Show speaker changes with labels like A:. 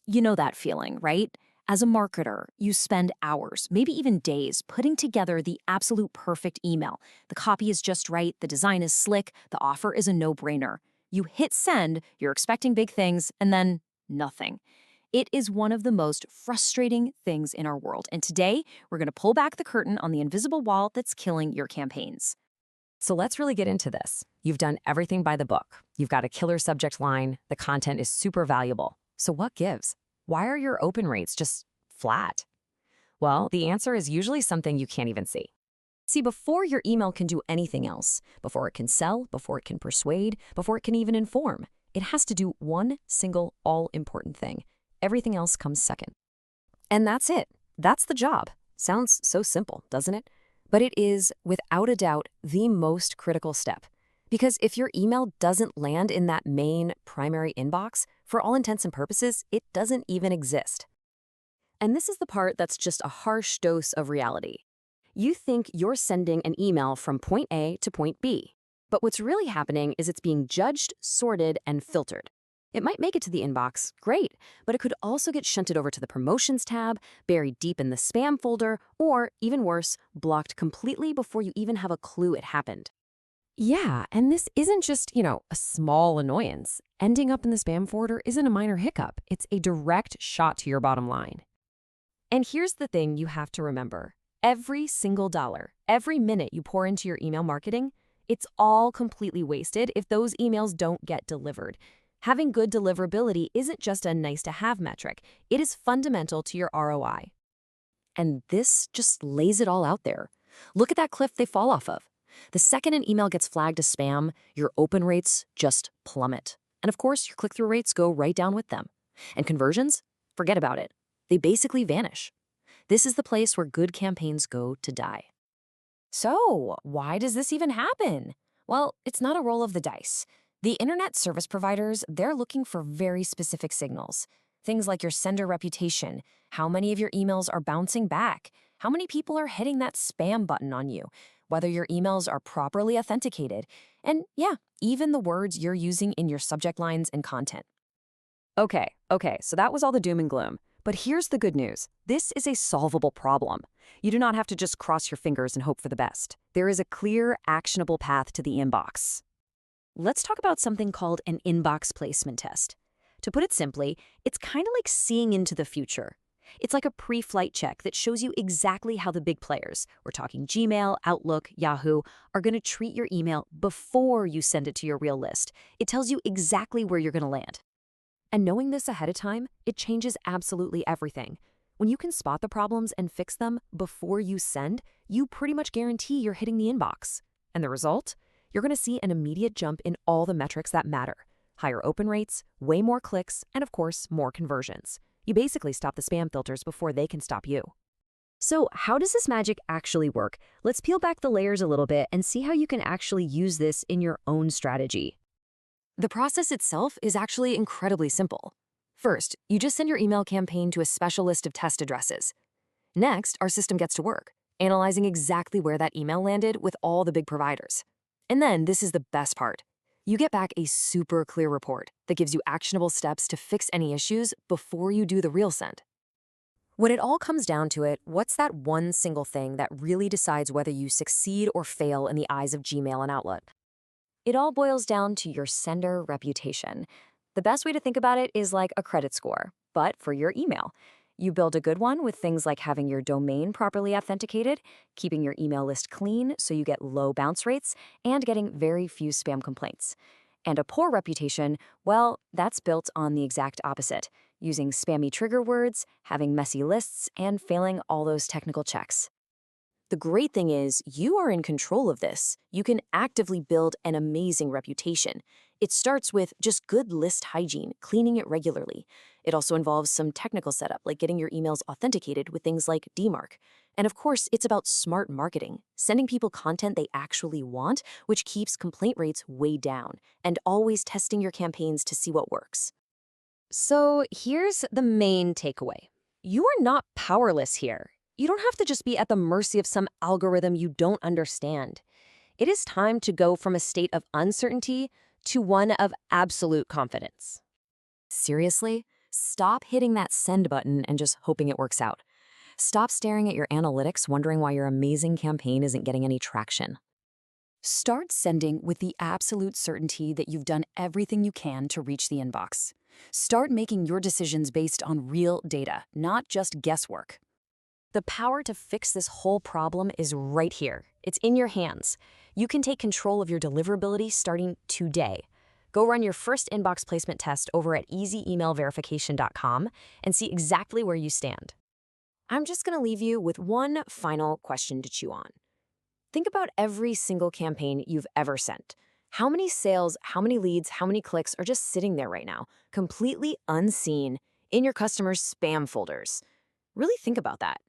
A: You know that feeling, right? As a marketer, you spend hours, maybe even days, putting together the absolute perfect email. The copy is just right, the design is slick, the offer is a no-brainer. You hit send, you're expecting big things, and then nothing. It is one of the most frustrating things in our world. And today, we're going to pull back the curtain on the invisible wall that's killing your campaigns.
B: So let's really get into this. You've done everything by the book. You've got a killer subject line. The content is super valuable. So what gives? Why are your open rates just flat? Well, the answer is usually something you can't even see. See, before your email can do anything else, before it can sell, before it can persuade, before it can even inform, it has to do one single all-important thing. Everything else comes second. And that's it. That's the job. Sounds so simple, doesn't it? But it is, without a doubt, the most critical step. Because if your email doesn't land in that main primary inbox, for all intents and purposes, it doesn't even exist. And this is the part that's just a harsh dose of reality. You think you're sending an email from point A to point B. But what's really happening is it's being judged, sorted, and filtered. It might make it to the inbox, great, but it could also get shunted over to the promotions tab, buried deep in the spam folder, or, even worse, blocked completely before you even have a clue it happened. Yeah, and this isn't just, a small annoyance. Ending up in the spam folder isn't a minor hiccup. It's a direct shot to your bottom line. And here's the thing you have to remember. Every single dollar, every minute you pour into your email marketing, it's all completely wasted if those emails don't get delivered. Having good deliverability isn't just a nice-to-have metric. It is fundamental to your ROI. And this just lays it all out there. Look at that cliff they fall off of. The second an email gets flagged as spam, your open rates just plummet. And of course, your click-through rates go right down with them. And conversions? Forget about it. They basically vanish. This is the place where good campaigns go to die. So, why does this even happen? Well, it's not a roll of the dice. The internet service providers, they're looking for very specific signals. Things like your sender reputation, how many of your emails are bouncing back, how many people are hitting that spam button on you, whether your emails are properly authenticated, and yeah, even the words you're using in your subject lines and content. Okay, so that was all the doom and gloom. But here's the good news. This is a solvable problem. You do not have to just cross your fingers and hope for the best. There is a clear, actionable path to the inbox. Let's talk about something called an inbox placement test. To put it simply, it's kind of like seeing into the future. It's like a pre-flight check that shows you exactly how the big players, we're talking Gmail, Outlook, Yahoo, are going to treat your email before you send it to your real list. It tells you exactly where you're going to land. And knowing this ahead of time, it changes absolutely everything. When you can spot the problems and fix them before you send, you pretty much guarantee you're hitting the inbox. And the result? You're going to see an immediate jump in all the metrics that matter. Higher open rates, way more clicks, and of course, more conversions. You basically stop the spam filters before they can stop you. So how does this magic actually work? Let's peel back the layers a little bit and see how you can actually use this in your own strategy. The process itself is actually incredibly simple. First, you just send your email campaign to a special list of test addresses. Next, our system gets to work, analyzing exactly where that email landed with all the big providers. And then, this is the best part. You get back a super clear report that gives you actionable steps to fix any issues before you do the real send. When it all comes down to it, what's that one single thing that really decides whether you succeed or fail in the eyes of Gmail and Outlook? It all boils down to your sender reputation. The best way to think about it is like a credit score, but for your email. You build a good one with things like having your domain properly authenticated, keeping your email list clean so you get low bounce rates, and getting very few spam complaints. And a poor reputation, well, that's built on the exact opposite, using spammy trigger words, having messy lists, and failing all those technical checks. The great thing is, you are in control of this. You can actively build an amazing reputation. It starts with just good list hygiene, cleaning it regularly. It also involves some technical setup, like getting your emails authenticated with things like DMARC. And of course, it's about smart marketing, sending people content they actually want, which keeps complaint rates way down, and always testing your campaigns to see what works. So here's the main takeaway. You are not powerless here. You don't have to just be at the mercy of some algorithm you don't understand. It is time to go from a state of uncertainty to one of absolute confidence. Seriously? Stop hitting that send button and just hoping it works out. Stop staring at your analytics wondering why your amazing campaign isn't getting any traction.
A: Start sending with the absolute certainty that you've done everything you can to reach the inbox. Start making your decisions based on real data, not just guesswork.
B: The power to fix this whole problem is right here. It's in your hands. You can take control of your deliverability starting today. Go run your first inbox placement test over at easyemailverification.com and see exactly where you stand. I'm just going to leave you with one final question to chew on. Think about every single campaign you've ever sent. How many sales, how many leads, how many clicks are just sitting there right now, completely unseen in your customers' spam folders? Really think about that.